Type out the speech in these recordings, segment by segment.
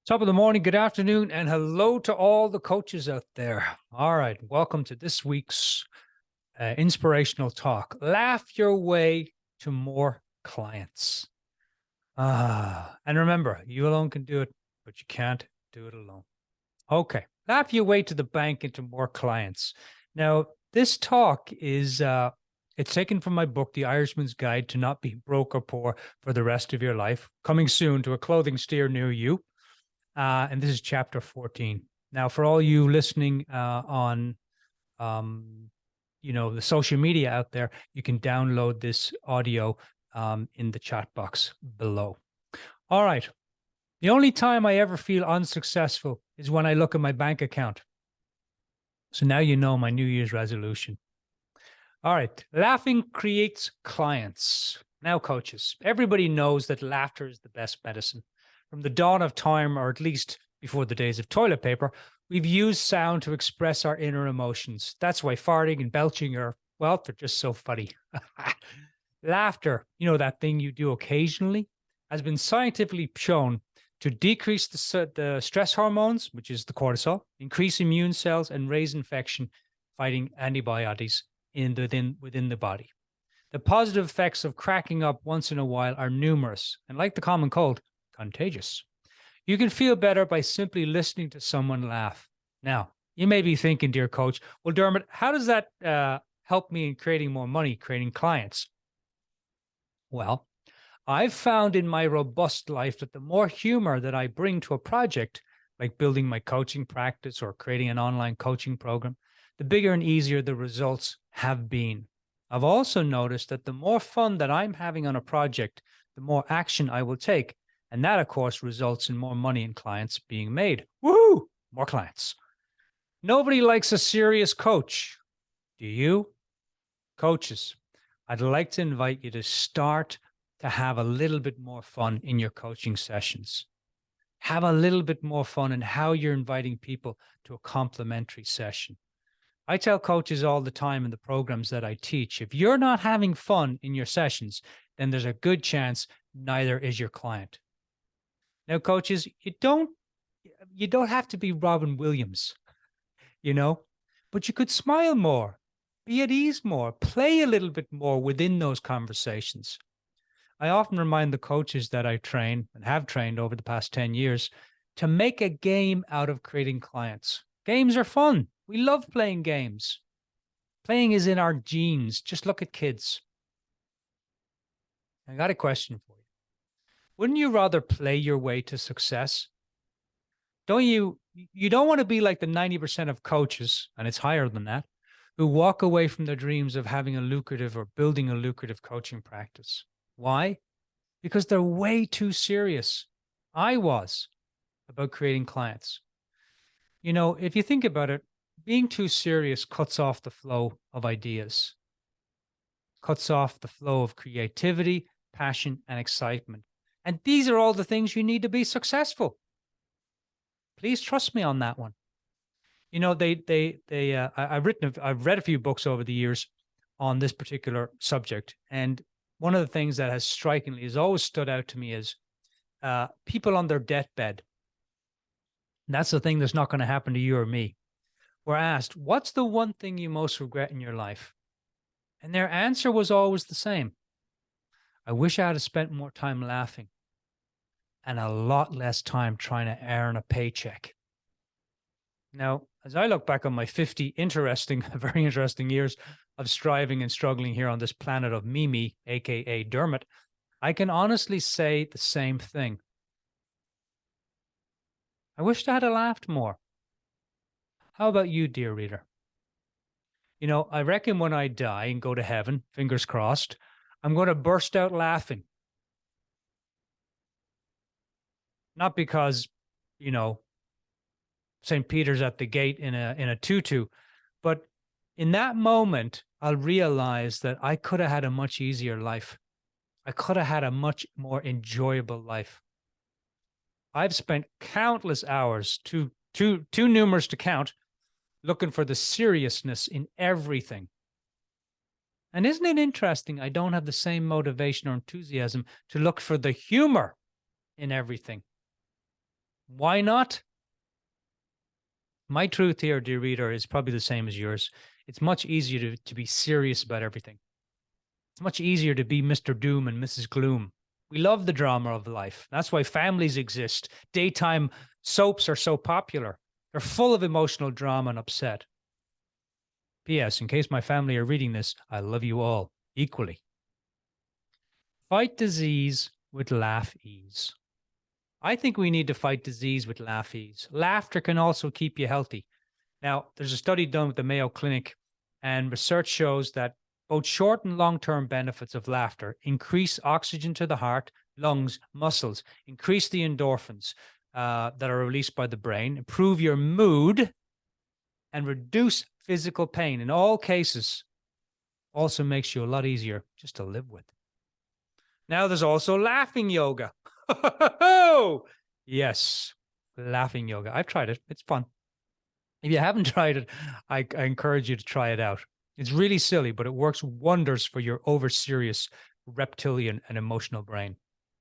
Top of the morning, good afternoon, and hello to all the coaches out there. All right, welcome to this week's inspirational talk. Laugh your way to more clients. And remember, you alone can do it, but you can't do it alone. Okay, laugh your way to the bank into more clients. Now, this talk is it's taken from my book, The Irishman's Guide to Not Be Broke or Poor for the Rest of Your Life, coming soon to a clothing store near you. And this is chapter 14. Now, for all you listening on, the social media out there, you can download this audio in the chat box below. All right. The only time I ever feel unsuccessful is when I look at my bank account. So now you know my New Year's resolution. All right. Laughing creates clients. Now, coaches, everybody knows that laughter is the best medicine. From the dawn of time, or at least before the days of toilet paper, we've used sound to express our inner emotions. That's why farting and belching are, well, they're just so funny. Laughter, that thing you do occasionally, has been scientifically shown to decrease the stress hormones, which is the cortisol, increase immune cells, and raise infection fighting antibodies within the body. The positive effects of cracking up once in a while are numerous, and like the common cold, contagious. You can feel better by simply listening to someone laugh. Now, you may be thinking, dear coach, well, Dermot, how does that help me in creating more money, creating clients? Well, I've found in my robust life that the more humor that I bring to a project, like building my coaching practice or creating an online coaching program, the bigger and easier the results have been. I've also noticed that the more fun that I'm having on a project, the more action I will take. And that, of course, results in more money and clients being made. Woohoo! More clients. Nobody likes a serious coach. Do you? Coaches, I'd like to invite you to start to have a little bit more fun in your coaching sessions. Have a little bit more fun in how you're inviting people to a complimentary session. I tell coaches all the time in the programs that I teach, if you're not having fun in your sessions, then there's a good chance neither is your client. Now, coaches, you don't have to be Robin Williams, but you could smile more, be at ease more, play a little bit more within those conversations. I often remind the coaches that I train and have trained over the past 10 years to make a game out of creating clients. Games are fun. We love playing games. Playing is in our genes. Just look at kids. I got a question for you. Wouldn't you rather play your way to success? Don't you don't want to be like the 90% of coaches, and it's higher than that, who walk away from their dreams of having a lucrative or building a lucrative coaching practice. Why? Because they're way too serious. I was about creating clients. If you think about it, being too serious cuts off the flow of ideas, cuts off the flow of creativity, passion, and excitement. And these are all the things you need to be successful. Please trust me on that one. I've read a few books over the years on this particular subject. And one of the things that has always stood out to me is people on their deathbed. And that's the thing that's not going to happen to you or me. Were asked, what's the one thing you most regret in your life? And their answer was always the same. I wish I had spent more time laughing and a lot less time trying to earn a paycheck. Now, as I look back on my 50 very interesting years of striving and struggling here on this planet of Mimi, aka Dermot, I can honestly say the same thing. I wished I had laughed more. How about you, dear reader? I reckon when I die and go to heaven, fingers crossed, I'm going to burst out laughing. Not because, St. Peter's at the gate in a tutu, but in that moment, I'll realize that I could have had a much easier life. I could have had a much more enjoyable life. I've spent countless hours, too numerous to count, looking for the seriousness in everything. And isn't it interesting? I don't have the same motivation or enthusiasm to look for the humor in everything. Why not? My truth here, dear reader, is probably the same as yours. It's much easier to be serious about everything. It's much easier to be Mr. Doom and Mrs. Gloom. We love the drama of life. That's why families exist. Daytime soaps are so popular. They're full of emotional drama and upset. P.S. In case my family are reading this, I love you all equally. Fight disease with laugh ease. I think we need to fight disease with laugh ease. Laughter can also keep you healthy. Now, there's a study done with the Mayo Clinic, and research shows that both short and long-term benefits of laughter increase oxygen to the heart, lungs, muscles, increase the endorphins that are released by the brain, improve your mood, and reduce physical pain. In all cases, also makes you a lot easier just to live with. Now there's also laughing yoga. Yes, laughing yoga. I've tried it. It's fun. If you haven't tried it, I encourage you to try it out. It's really silly, but it works wonders for your over-serious reptilian and emotional brain.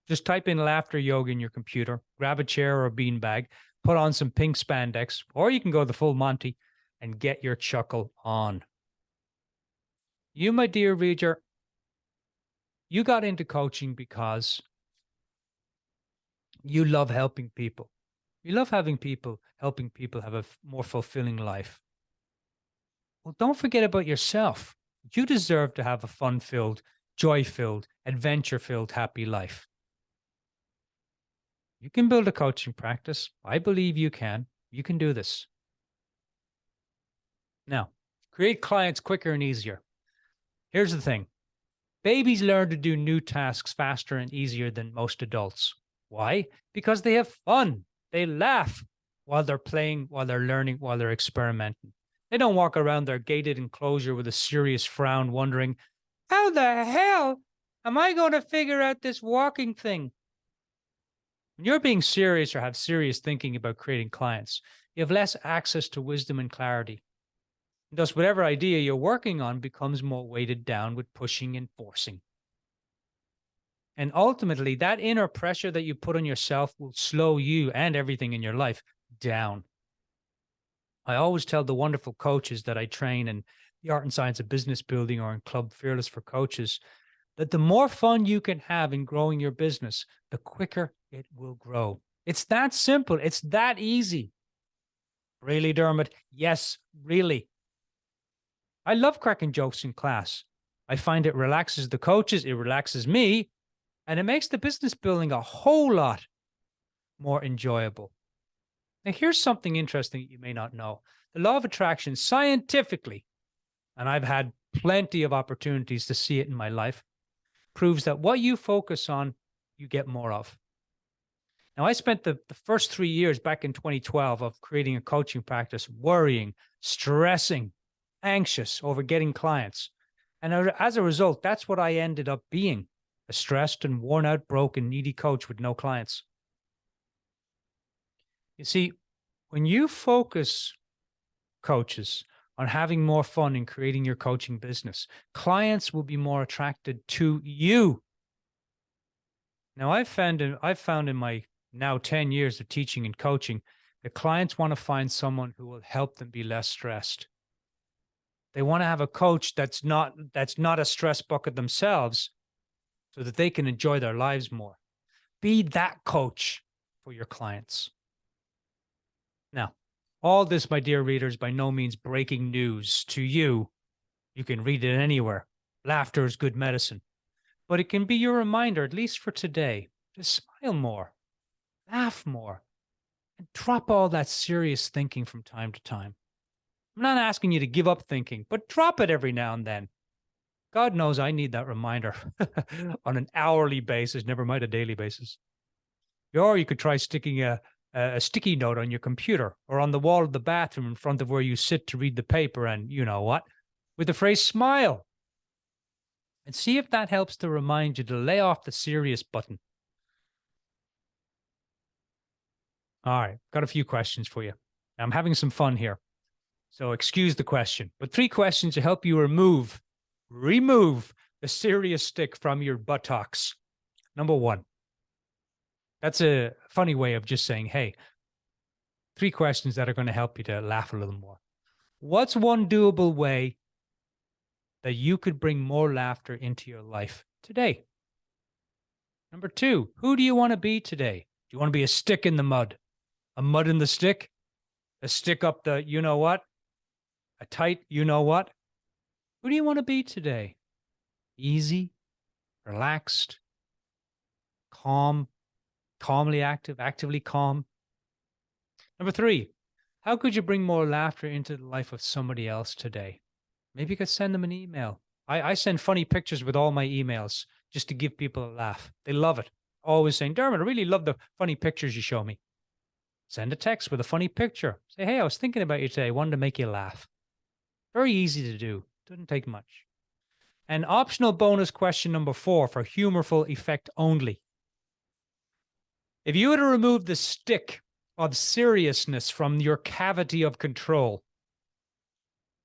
Just type in laughter yoga in your computer, grab a chair or a beanbag, put on some pink spandex, or you can go the full Monty and get your chuckle on. You, my dear reader, you got into coaching because you love helping people. You love helping people have a more fulfilling life. Well, don't forget about yourself. You deserve to have a fun-filled, joy-filled, adventure-filled, happy life. You can build a coaching practice. I believe you can. You can do this. Now, create clients quicker and easier. Here's the thing. Babies learn to do new tasks faster and easier than most adults. Why? Because they have fun. They laugh while they're playing, while they're learning, while they're experimenting. They don't walk around their gated enclosure with a serious frown wondering, how the hell am I going to figure out this walking thing? When you're being serious or have serious thinking about creating clients, you have less access to wisdom and clarity. Thus, whatever idea you're working on becomes more weighted down with pushing and forcing. And ultimately, that inner pressure that you put on yourself will slow you and everything in your life down. I always tell the wonderful coaches that I train in the art and science of business building or in Club Fearless for Coaches that the more fun you can have in growing your business, the quicker it will grow. It's that simple. It's that easy. Really, Dermot? Yes, really. I love cracking jokes in class. I find it relaxes the coaches, it relaxes me, and it makes the business building a whole lot more enjoyable. Now, here's something interesting you may not know. The law of attraction scientifically, and I've had plenty of opportunities to see it in my life, proves that what you focus on, you get more of. Now, I spent the first 3 years back in 2012 of creating a coaching practice, worrying, stressing, anxious over getting clients. And as a result, that's what I ended up being, a stressed and worn out, broken, needy coach with no clients. You see, when you focus, coaches, on having more fun in creating your coaching business, clients will be more attracted to you. Now, I've found in my now 10 years of teaching and coaching that clients want to find someone who will help them be less stressed. They want to have a coach that's not a stress bucket themselves so that they can enjoy their lives more. Be that coach for your clients. Now, all this, my dear readers, by no means breaking news to you. You can read it anywhere. Laughter is good medicine. But it can be your reminder, at least for today, to smile more, laugh more, and drop all that serious thinking from time to time. I'm not asking you to give up thinking, but drop it every now and then. God knows I need that reminder on an hourly basis, never mind a daily basis. Or you could try sticking a sticky note on your computer or on the wall of the bathroom in front of where you sit to read the paper and you know what, with the phrase smile. And see if that helps to remind you to lay off the serious button. All right, got a few questions for you. I'm having some fun here, so excuse the question. But 3 questions to help you remove the serious stick from your buttocks. Number 1. That's a funny way of just saying, hey, 3 questions that are going to help you to laugh a little more. What's one doable way that you could bring more laughter into your life today? Number 2, who do you want to be today? Do you want to be a stick in the mud? A mud in the stick? A stick up the you know what? A tight you know what? Who do you want to be today? Easy, relaxed, calm, calmly active, actively calm. Number 3, how could you bring more laughter into the life of somebody else today? Maybe you could send them an email. I send funny pictures with all my emails just to give people a laugh. They love it. Always saying, Dermot, I really love the funny pictures you show me. Send a text with a funny picture. Say, hey, I was thinking about you today. I wanted to make you laugh. Very easy to do. Doesn't take much. And optional bonus question number 4 for humorful effect only. If you were to remove the stick of seriousness from your cavity of control,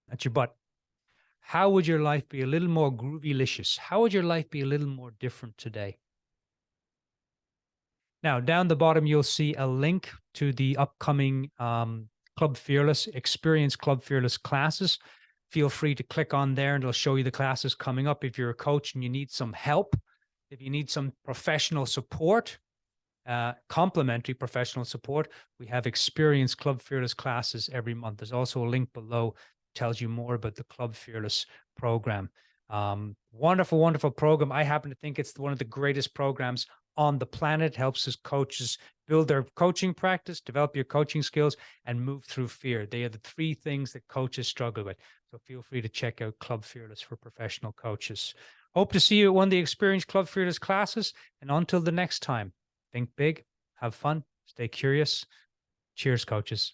that's your butt, how would your life be a little more groovy-licious? How would your life be a little more different today? Now, down the bottom, you'll see a link to the upcoming Club Fearless, Experience Club Fearless classes. Feel free to click on there and it'll show you the classes coming up. If you're a coach and you need some help, if you need some professional support, complimentary professional support, we have Experience Club Fearless classes every month. There's also a link below that tells you more about the Club Fearless program. Wonderful, wonderful program. I happen to think it's one of the greatest programs on the planet. It helps us coaches build their coaching practice, develop your coaching skills, and move through fear. They are the 3 things that coaches struggle with. So feel free to check out Club Fearless for professional coaches. Hope to see you at one of the Experience Club Fearless classes. And until the next time, think big, have fun, stay curious. Cheers, coaches.